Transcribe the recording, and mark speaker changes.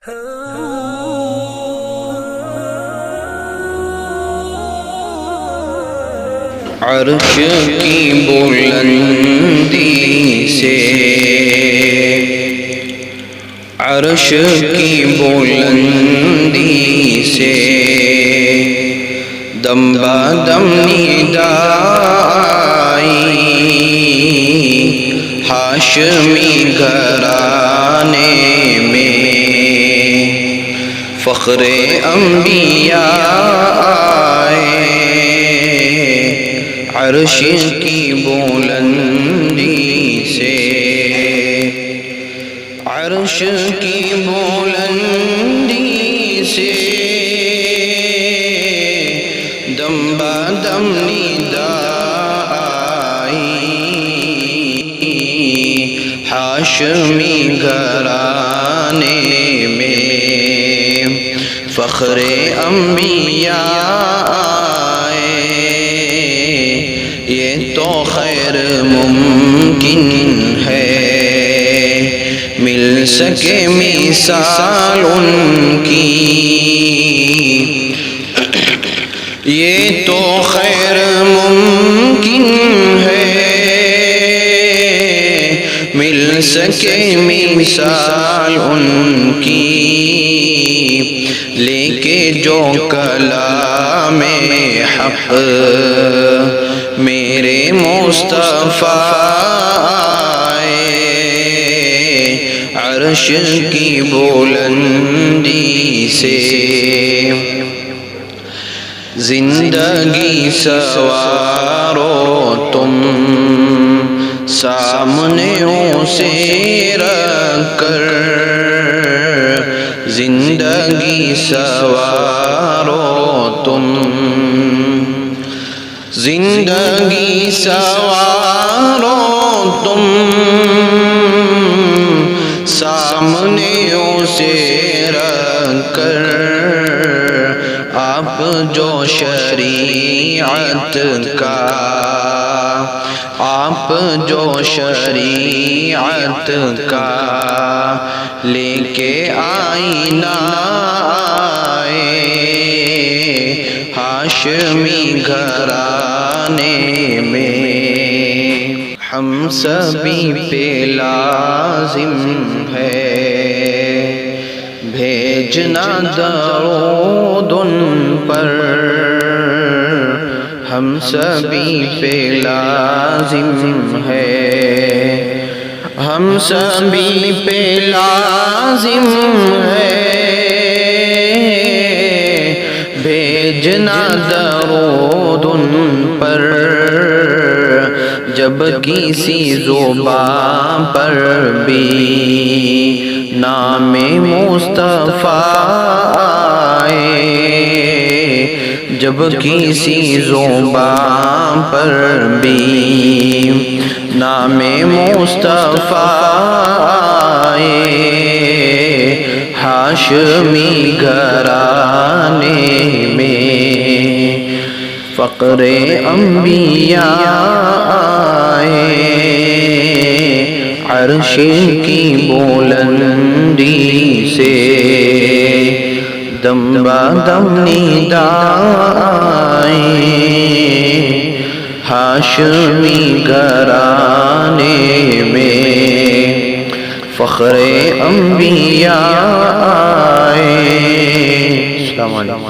Speaker 1: عرش کی بلندی سے، عرش کی بلندی سے دم بدم ندائی ہاشمی گھرانے میں فخر انبیاء آئے، عرش کی بلندی سے، عرش کی بلندی سے دم بدم نداء آئی ہاشمی گھرانے میں فخر انبیاء آئے، یہ تو خیر ممکن ہے مل سکے مثال ان کی، یہ تو خیر ممکن ہے مل سکے مثال ان کی، لے کے جو کلام حق میرے مصطفیٰ آئے، عرش کی بلندی سے زندگی سوارو تم سامنے اسے رکھ کر، زندگی سوارو تم، زندگی سوارو تم سامنے اسے رکھ کر، آپ جو شریعت کا، آپ جو شریعت کا لے کے آئینہ آئے، ہاشمی گھرانے میں ہم سبھی پہ لازم ہے بھیجنا درود ان پر، ہم سبھی پہ لازم ہے، ہم سبھی پہ لازم ہے بھیجنا درود ان پر، جب کسی زبان پر بھی نام مصطفیٰ آئے، جب کسی زبان پر بھی نام مصطفیٰ آئے، ہاشمی گھرانے میں فخر انبیاء آئے، عرش کی بلندی سے دم بدم نداء آئی ہاشمی گھرانے میں فخر انبیاء آئے۔ السلام علیکم۔